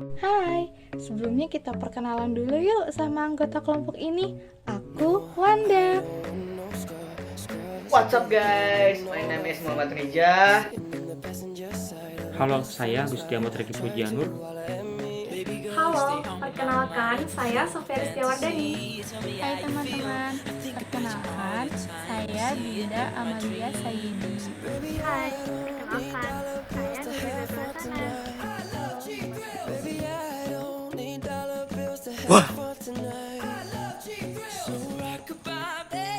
Hai, sebelumnya kita perkenalan dulu yuk sama anggota kelompok ini. Aku Wanda. What's up guys, my name is Muhammad Rija. Halo, saya Gusti Ahmad Reki Pujianur. Halo, perkenalkan saya Sofia Rizkiawardani. Hai teman-teman, perkenalkan saya Dinda Amalia Sayidi. Hai, perkenalkan saya Sofia Rizkiawardani.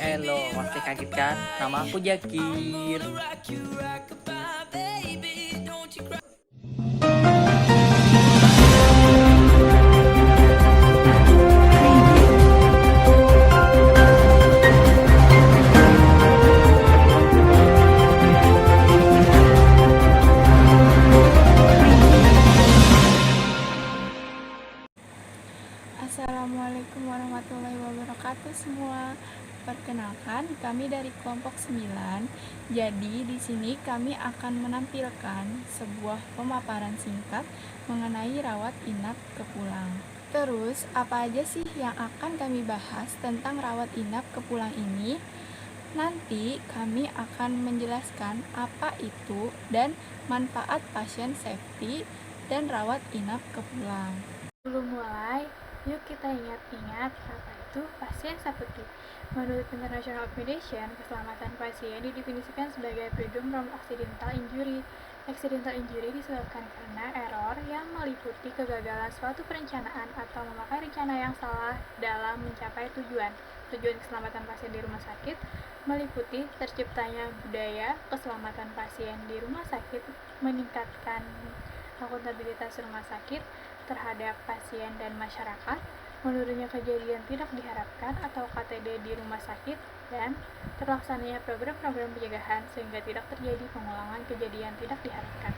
Hello, pasti kaget kan? Nama aku Jakir. Assalamualaikum warahmatullahi wabarakatuh semua. Perkenalkan, kami dari kelompok 9. Jadi di sini kami akan menampilkan sebuah pemaparan singkat mengenai rawat inap kepulang. Terus, apa aja sih yang akan kami bahas tentang rawat inap kepulang ini? Nanti kami akan menjelaskan apa itu dan manfaat pasien safety dan rawat inap kepulang. Sebelum mulai, yuk kita ingat-ingat apa itu pasien safety. Menurut International Organization, keselamatan pasien didefinisikan sebagai freedom from accidental injury. Accidental injury disebabkan karena error yang meliputi kegagalan suatu perencanaan atau memakai rencana yang salah dalam mencapai tujuan. Tujuan keselamatan pasien di rumah sakit meliputi terciptanya budaya keselamatan pasien di rumah sakit, meningkatkan akuntabilitas rumah sakit terhadap pasien dan masyarakat, menurunnya kejadian tidak diharapkan atau KTD di rumah sakit, dan terlaksananya program-program pencegahan sehingga tidak terjadi pengulangan kejadian tidak diharapkan.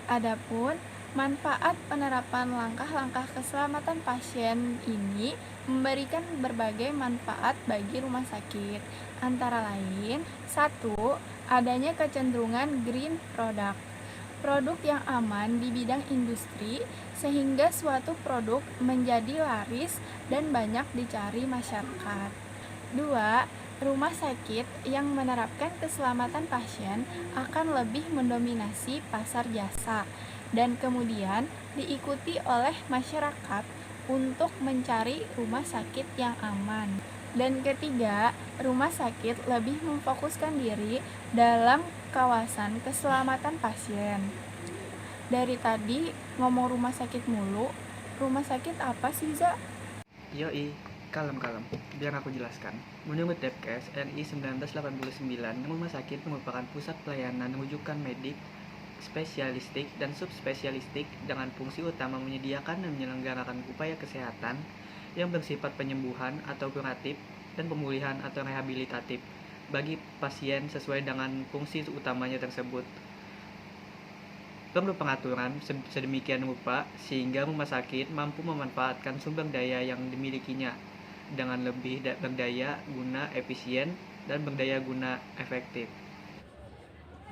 Adapun manfaat penerapan langkah-langkah keselamatan pasien ini memberikan berbagai manfaat bagi rumah sakit, antara lain: 1. Adanya kecenderungan green product. Produk yang aman di bidang industri sehingga suatu produk menjadi laris dan banyak dicari masyarakat. 2. Rumah sakit yang menerapkan keselamatan pasien akan lebih mendominasi pasar jasa dan kemudian diikuti oleh masyarakat untuk mencari rumah sakit yang aman. Dan ketiga, rumah sakit lebih memfokuskan diri dalam kawasan keselamatan pasien. Dari tadi ngomong rumah sakit mulu, rumah sakit apa sih, Za? Yoi, kalem. Biar aku jelaskan. Menurut Depkes RI 1989, rumah sakit merupakan pusat pelayanan rujukan medik, spesialistik, dan subspesialistik dengan fungsi utama menyediakan dan menyelenggarakan upaya kesehatan yang bersifat penyembuhan atau kuratif dan pemulihan atau rehabilitatif bagi pasien sesuai dengan fungsi utamanya tersebut. Perlu pengaturan sedemikian rupa sehingga rumah sakit mampu memanfaatkan sumber daya yang dimilikinya dengan lebih berdaya guna efisien dan berdaya guna efektif.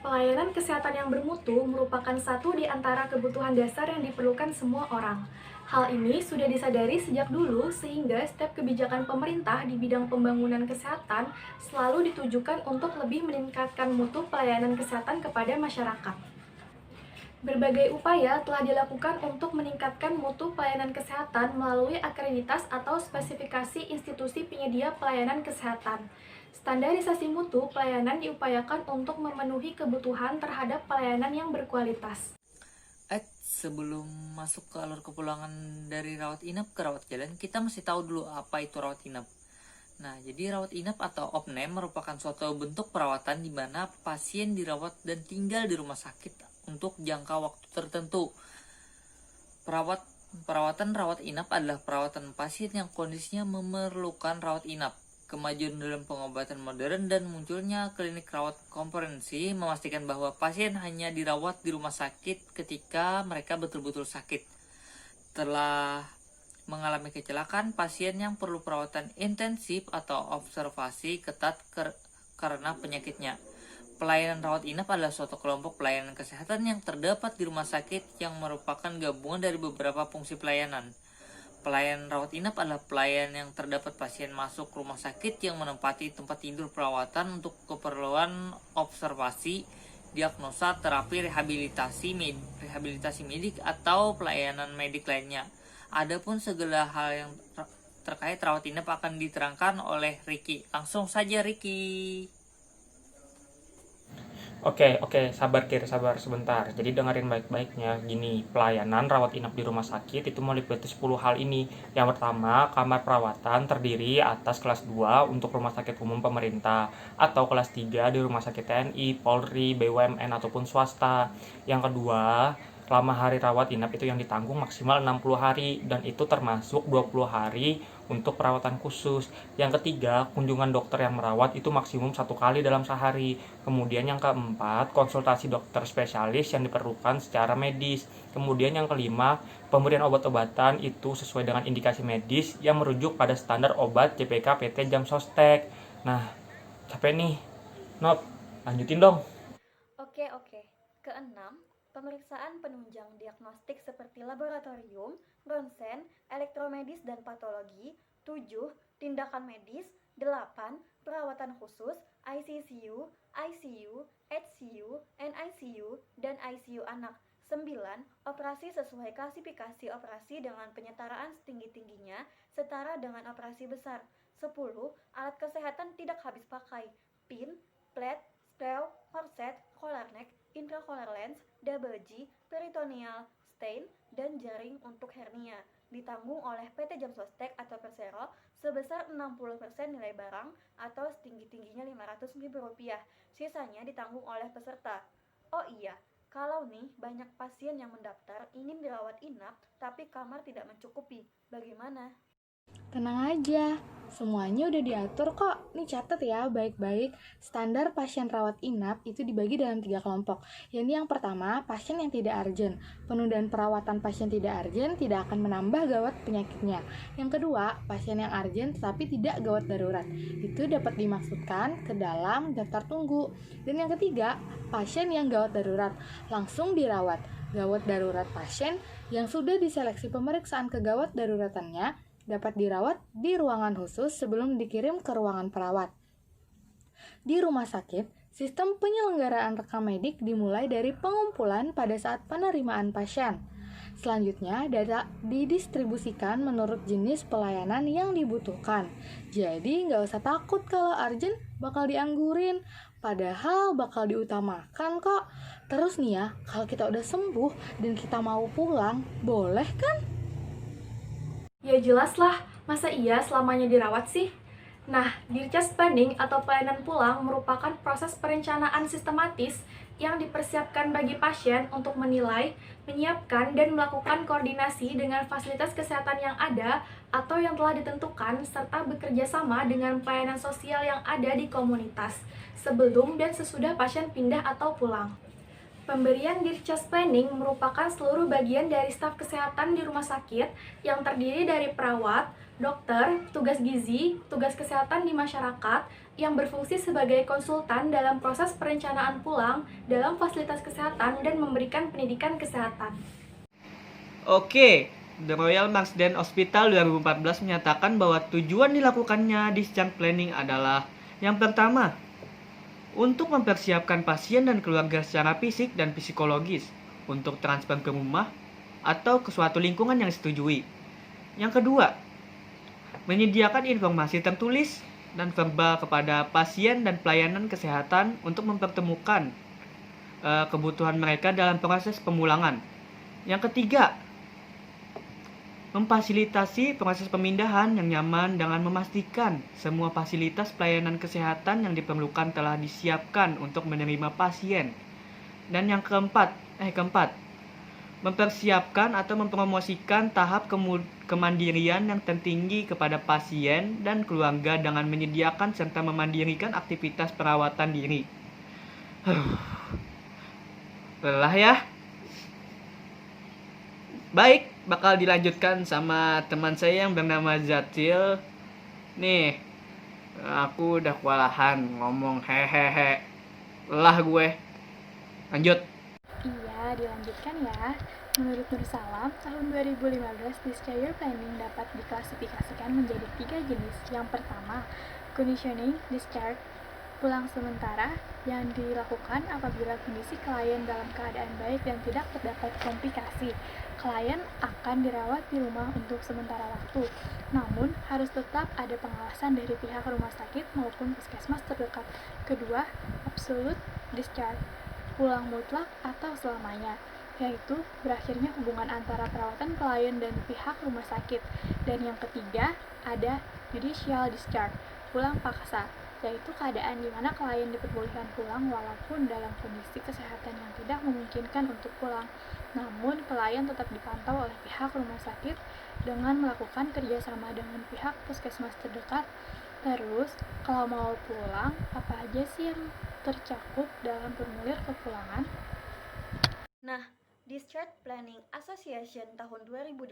Pelayanan kesehatan yang bermutu merupakan satu di antara kebutuhan dasar yang diperlukan semua orang. Hal ini sudah disadari sejak dulu sehingga setiap kebijakan pemerintah di bidang pembangunan kesehatan selalu ditujukan untuk lebih meningkatkan mutu pelayanan kesehatan kepada masyarakat. Berbagai upaya telah dilakukan untuk meningkatkan mutu pelayanan kesehatan melalui akreditas atau spesifikasi institusi penyedia pelayanan kesehatan. Standarisasi mutu pelayanan diupayakan untuk memenuhi kebutuhan terhadap pelayanan yang berkualitas. Sebelum masuk ke alur kepulangan dari rawat inap ke rawat jalan, kita mesti tahu dulu apa itu rawat inap. Nah, jadi rawat inap atau OPNAM merupakan suatu bentuk perawatan di mana pasien dirawat dan tinggal di rumah sakit untuk jangka waktu tertentu. Perawatan rawat inap adalah perawatan pasien yang kondisinya memerlukan rawat inap. Kemajuan dalam pengobatan modern dan munculnya klinik rawat komprehensi memastikan bahwa pasien hanya dirawat di rumah sakit ketika mereka betul-betul sakit. Setelah mengalami kecelakaan, pasien yang perlu perawatan intensif atau observasi ketat karena penyakitnya. Pelayanan rawat inap adalah suatu kelompok pelayanan kesehatan yang terdapat di rumah sakit yang merupakan gabungan dari beberapa fungsi pelayanan. Pelayanan rawat inap adalah pelayanan yang terdapat pasien masuk rumah sakit yang menempati tempat tidur perawatan untuk keperluan observasi, diagnosa, terapi, rehabilitasi medik atau pelayanan medik lainnya. Adapun segala hal yang terkait rawat inap akan diterangkan oleh Ricky. Langsung saja Ricky. Oke, sabar sebentar. Jadi dengerin baik-baiknya. Gini, pelayanan rawat inap di rumah sakit itu meliputi 10 hal ini. Yang pertama, kamar perawatan terdiri atas kelas 2 untuk rumah sakit umum pemerintah atau kelas 3 di rumah sakit TNI, Polri, BUMN ataupun swasta. Yang kedua, lama hari rawat inap itu yang ditanggung maksimal 60 hari dan itu termasuk 20 hari untuk perawatan khusus. Yang ketiga, kunjungan dokter yang merawat itu maksimum 1 kali dalam sehari. Kemudian yang keempat, konsultasi dokter spesialis yang diperlukan secara medis. Kemudian yang kelima, pemberian obat-obatan itu sesuai dengan indikasi medis yang merujuk pada standar obat JPK PT Jam Sostek. Nah, capek nih. Nop, lanjutin dong. Oke. Keenam, pemeriksaan penunjang diagnostik seperti laboratorium, ronsen, elektromedis dan patologi. 7. Tindakan medis. 8. Perawatan khusus, ICCU, ICU, HCU, NICU, dan ICU anak. 9. Operasi sesuai klasifikasi operasi dengan penyetaraan setinggi-tingginya setara dengan operasi besar. 10. Alat kesehatan tidak habis pakai, pin, plate, screw, korset, collar neck, intracollar lens, double G, peritoneal, stain, dan jaring untuk hernia. Ditanggung oleh PT Jam Sostek atau Persero sebesar 60% nilai barang atau setinggi-tingginya Rp500.000. Sisanya ditanggung oleh peserta. Oh iya, kalau nih banyak pasien yang mendaftar ingin dirawat inap tapi kamar tidak mencukupi, bagaimana? Tenang aja, semuanya udah diatur kok. Nih catat ya baik-baik. Standar pasien rawat inap itu dibagi dalam 3 kelompok. Yang pertama, pasien yang tidak urgent. Penundaan perawatan pasien tidak urgent tidak akan menambah gawat penyakitnya. Yang kedua, pasien yang urgent tetapi tidak gawat darurat. Itu dapat dimaksudkan ke dalam daftar tunggu. Dan yang ketiga, pasien yang gawat darurat langsung dirawat. Gawat darurat pasien yang sudah diseleksi pemeriksaan kegawat daruratannya dapat dirawat di ruangan khusus sebelum dikirim ke ruangan perawat. Di rumah sakit, sistem penyelenggaraan rekam medik dimulai dari pengumpulan pada saat penerimaan pasien. Selanjutnya, data didistribusikan menurut jenis pelayanan yang dibutuhkan. Jadi, nggak usah takut kalau urgent bakal dianggurin, padahal bakal diutamakan kok. Terus nih ya, kalau kita udah sembuh dan kita mau pulang, boleh kan? Ya jelas lah, masa iya selamanya dirawat sih? Nah, Dircas Planning atau pelayanan pulang merupakan proses perencanaan sistematis yang dipersiapkan bagi pasien untuk menilai, menyiapkan, dan melakukan koordinasi dengan fasilitas kesehatan yang ada atau yang telah ditentukan, serta bekerja sama dengan pelayanan sosial yang ada di komunitas, sebelum dan sesudah pasien pindah atau pulang. Pemberian Dircas Planning merupakan seluruh bagian dari staf kesehatan di rumah sakit yang terdiri dari perawat, dokter, petugas gizi, petugas kesehatan di masyarakat yang berfungsi sebagai konsultan dalam proses perencanaan pulang dalam fasilitas kesehatan dan memberikan pendidikan kesehatan. Oke, The Royal Marsden Hospital 2014 menyatakan bahwa tujuan dilakukannya discharge planning adalah yang pertama, untuk mempersiapkan pasien dan keluarga secara fisik dan psikologis untuk transfer ke rumah atau ke suatu lingkungan yang disetujui. Yang kedua, menyediakan informasi tertulis dan verbal kepada pasien dan pelayanan kesehatan untuk mempertemukan kebutuhan mereka dalam proses pemulangan. Yang ketiga, memfasilitasi proses pemindahan yang nyaman dengan memastikan semua fasilitas pelayanan kesehatan yang diperlukan telah disiapkan untuk menerima pasien. Dan yang keempat, mempersiapkan atau mempromosikan tahap kemandirian yang tertinggi kepada pasien dan keluarga dengan menyediakan serta memandirikan aktivitas perawatan diri. Lelah ya? Baik, bakal dilanjutkan sama teman saya yang bernama Zatil. Nih, aku udah kewalahan ngomong hehehe. Lelah gue. Lanjut. Iya, dilanjutkan ya. Menurut Nur Salam, tahun 2015 discharge planning dapat diklasifikasikan menjadi 3 jenis. Yang pertama, conditioning discharge, pulang sementara yang dilakukan apabila kondisi klien dalam keadaan baik dan tidak terdapat komplikasi. Klien akan dirawat di rumah untuk sementara waktu, namun harus tetap ada pengawasan dari pihak rumah sakit maupun puskesmas terdekat. Kedua, absolute discharge, pulang mutlak atau selamanya, yaitu berakhirnya hubungan antara perawatan klien dan pihak rumah sakit. Dan yang ketiga, ada judicial discharge, pulang paksa, yaitu keadaan di mana klien diperbolehkan pulang walaupun dalam kondisi kesehatan yang tidak memungkinkan untuk pulang. Namun, klien tetap dipantau oleh pihak rumah sakit dengan melakukan kerjasama dengan pihak puskesmas terdekat. Terus, kalau mau pulang, apa aja sih yang tercakup dalam formulir kepulangan? Nah, Discharge Planning Association tahun 2008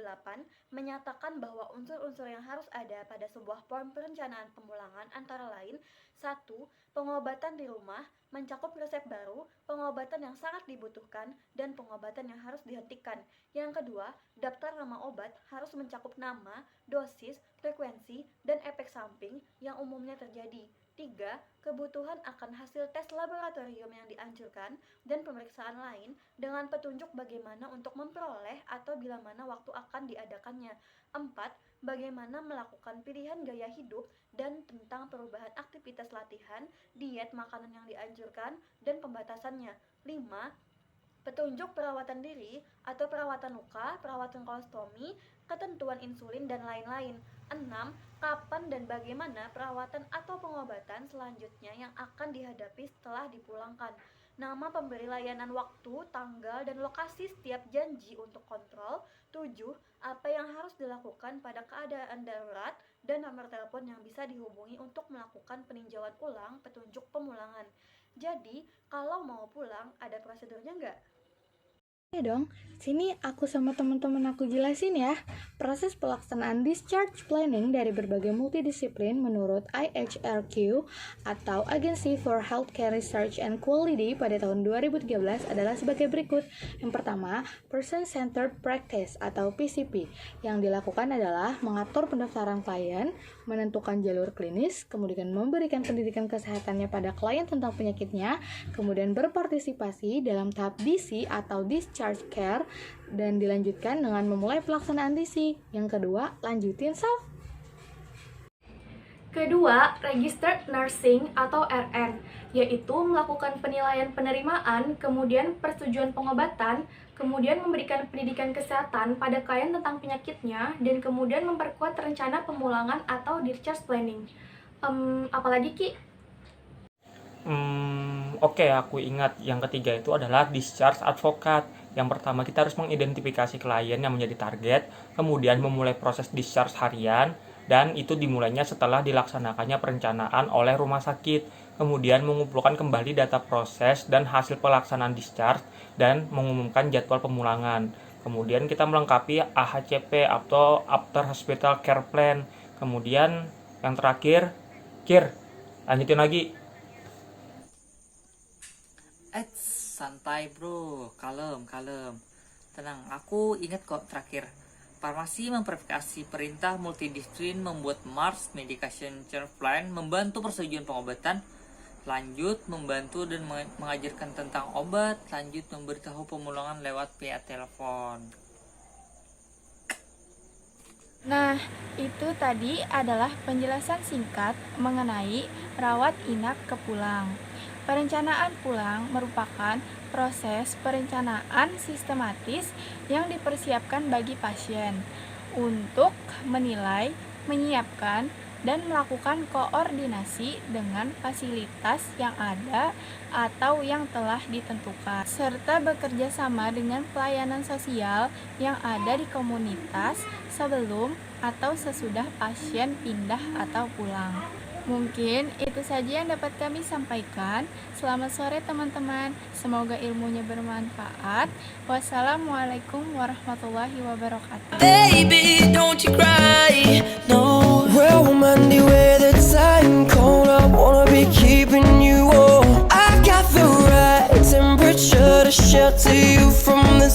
menyatakan bahwa unsur-unsur yang harus ada pada sebuah form perencanaan pemulangan antara lain 1. Pengobatan di rumah, mencakup resep baru, pengobatan yang sangat dibutuhkan, dan pengobatan yang harus dihentikan. Yang kedua, daftar nama obat harus mencakup nama, dosis, frekuensi, dan efek samping yang umumnya terjadi. 3. Kebutuhan akan hasil tes laboratorium yang dianjurkan dan pemeriksaan lain dengan petunjuk bagaimana untuk memperoleh atau bila mana waktu akan diadakannya. 4. Bagaimana melakukan pilihan gaya hidup dan tentang perubahan aktivitas latihan, diet makanan yang dianjurkan, dan pembatasannya. 5. Petunjuk perawatan diri atau perawatan luka, perawatan kolostomi, ketentuan insulin, dan lain-lain. 6. Kapan dan bagaimana perawatan atau pengobatan selanjutnya yang akan dihadapi setelah dipulangkan. Nama pemberi layanan waktu, tanggal, dan lokasi setiap janji untuk kontrol. 7. Apa yang harus dilakukan pada keadaan darurat dan nomor telepon yang bisa dihubungi untuk melakukan peninjauan ulang petunjuk pemulangan. Jadi, kalau mau pulang, ada prosedurnya nggak? Ya dong, sini aku sama teman-teman aku jelasin ya. Proses pelaksanaan discharge planning dari berbagai multidisiplin menurut IHRQ atau Agency for Healthcare Research and Quality pada tahun 2013 adalah sebagai berikut. Yang pertama, Person-Centered Practice atau PCP. Yang dilakukan adalah mengatur pendaftaran klien, menentukan jalur klinis, kemudian memberikan pendidikan kesehatannya pada klien tentang penyakitnya, kemudian berpartisipasi dalam tahap DC atau discharge care, dan dilanjutkan dengan memulai pelaksanaan DC. Yang kedua, lanjutin Sal. Kedua, Registered Nursing atau RN, yaitu melakukan penilaian penerimaan, kemudian persetujuan pengobatan, kemudian memberikan pendidikan kesehatan pada klien tentang penyakitnya, dan kemudian memperkuat rencana pemulangan atau discharge planning. Apalagi Ki? Oke, aku ingat yang ketiga itu adalah discharge advocate. Yang pertama, kita harus mengidentifikasi klien yang menjadi target, kemudian memulai proses discharge harian, dan itu dimulainya setelah dilaksanakannya perencanaan oleh rumah sakit, kemudian mengumpulkan kembali data proses dan hasil pelaksanaan discharge, dan mengumumkan jadwal pemulangan. Kemudian kita melengkapi AHCP atau After Hospital Care Plan. Kemudian yang terakhir, lanjutin lagi. Santai bro, kalem. Tenang, aku ingat kok terakhir. Farmasi memverifikasi perintah multidisiplin membuat Mars Medication Care Plan, membantu persetujuan pengobatan, lanjut membantu dan mengajarkan tentang obat, lanjut memberitahu pemulangan lewat via telepon. Nah, itu tadi adalah penjelasan singkat mengenai rawat inap ke pulang. Perencanaan pulang merupakan proses perencanaan sistematis yang dipersiapkan bagi pasien untuk menilai, menyiapkan, dan melakukan koordinasi dengan fasilitas yang ada atau yang telah ditentukan, serta bekerja sama dengan pelayanan sosial yang ada di komunitas sebelum atau sesudah pasien pindah atau pulang. Mungkin itu saja yang dapat kami sampaikan. Selamat sore teman-teman, semoga ilmunya bermanfaat. Wassalamualaikum warahmatullahi wabarakatuh. Baby, don't you cry, no. Well, Monday, where the time cold, I wanna be keeping you warm. I got the shelter you from the